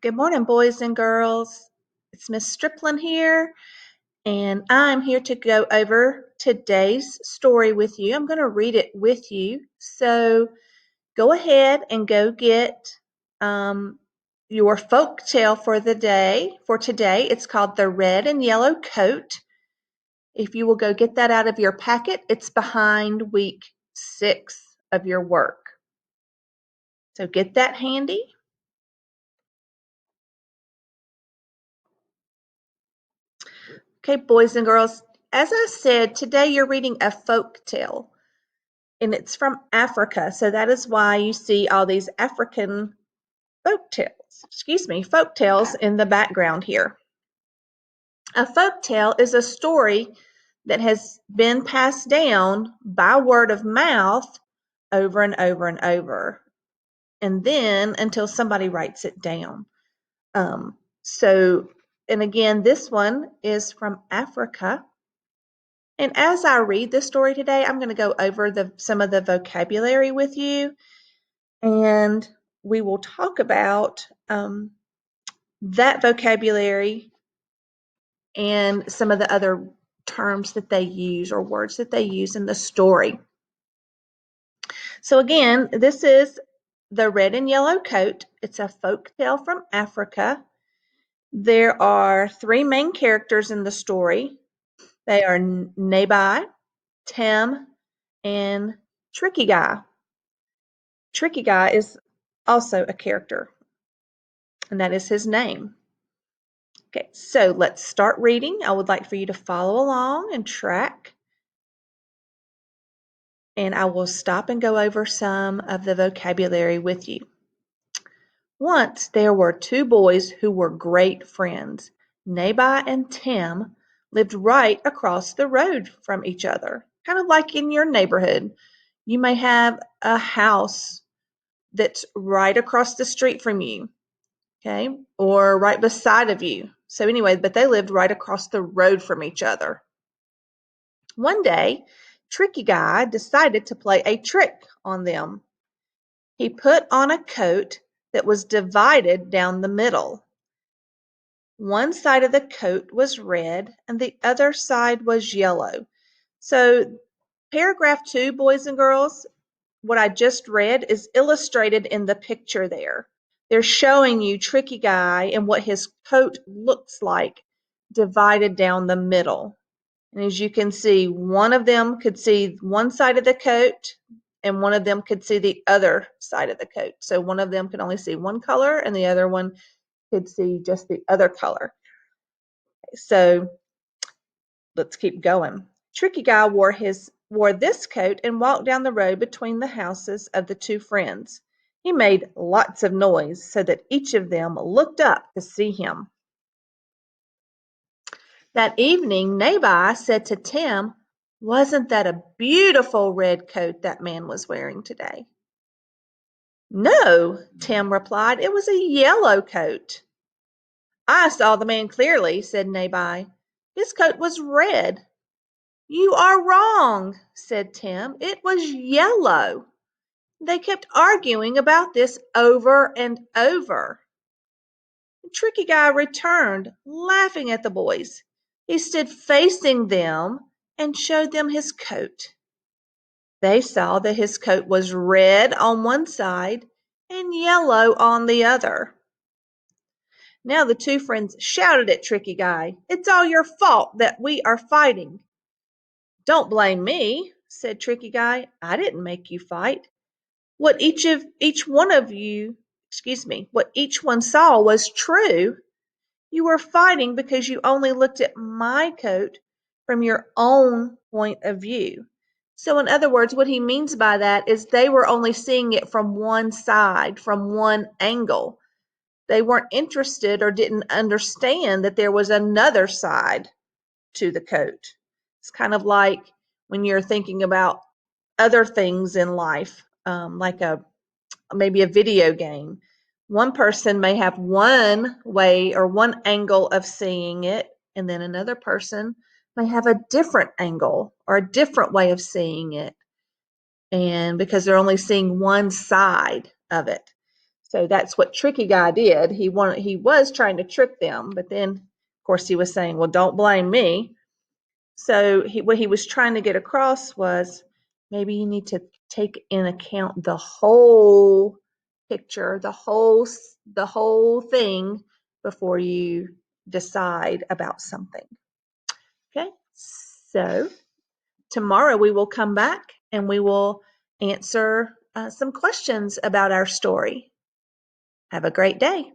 Good morning, boys and girls. It's Miss Striplin here, and I'm here to go over today's story with you. I'm going to read it with you. So go ahead and go get your folk tale for the day. For today, it's called The Red and Yellow Coat. If you will go get that out of your packet, it's behind week 6 of your work. So get that handy. Okay, boys and girls, as I said, today you're reading a folk tale, and it's from Africa. So that is why you see all these African folk tales in the background here. A folk tale is a story that has been passed down by word of mouth over and over and over, and then until somebody writes it down. And again, this one is from Africa. And as I read this story today, I'm going to go over some of the vocabulary with you, and we will talk about that vocabulary and some of the other terms that they use or words that they use in the story. So again, this is The Red and Yellow Coat. It's a folk tale from Africa. There are 3 main characters in the story. They are Nabai, Tim, and Tricky Guy. Tricky Guy is also a character, and that is his name. Okay, so let's start reading. I would like for you to follow along and track, and I will stop and go over some of the vocabulary with you. Once there were 2 boys who were great friends. Nabai and Tim lived right across the road from each other, kind of like in your neighborhood. You may have a house that's right across the street from you, okay, or right beside of you. So anyway, but they lived right across the road from each other. One day, Tricky Guy decided to play a trick on them. He put on a coat that was divided down the middle. One side of the coat was red and the other side was yellow. So paragraph 2, boys and girls, what I just read is illustrated in the picture there. They're showing you Tricky Guy and what his coat looks like divided down the middle. And as you can see, one of them could see one side of the coat and one of them could see the other side of the coat. So one of them could only see one color and the other one could see just the other color. So let's keep going. Tricky Guy wore this coat and walked down the road between the houses of the 2 friends. He made lots of noise so that each of them looked up to see him. That evening, Nabai said to Tim, "Wasn't that a beautiful red coat that man was wearing today?" "No," Tim replied, "it was a yellow coat." "I saw the man clearly," said Nabai. "His coat was red." "You are wrong," said Tim. "It was yellow." They kept arguing about this over and over. Tricky Guy returned, laughing at the boys. He stood facing them and showed them his coat. They saw that his coat was red on one side and yellow on the other. Now the 2 friends shouted at Tricky Guy, "It's all your fault that we are fighting." "Don't blame me," said Tricky Guy. "I didn't make you fight. What each one saw was true. You were fighting because you only looked at my coat from your own point of view." So in other words, what he means by that is they were only seeing it from one side, from one angle. They weren't interested or didn't understand that there was another side to the coat. It's kind of like when you're thinking about other things in life, like maybe a video game. One person may have one way or one angle of seeing it, and then another person may have a different angle or a different way of seeing it, and because they're only seeing one side of it. So that's what Tricky Guy did. He was trying to trick them, but then of course he was saying, "Well, don't blame me." So what he was trying to get across was maybe you need to take in account the whole picture, the whole thing before you decide about something. Okay? So tomorrow we will come back and we will answer some questions about our story. Have a great day.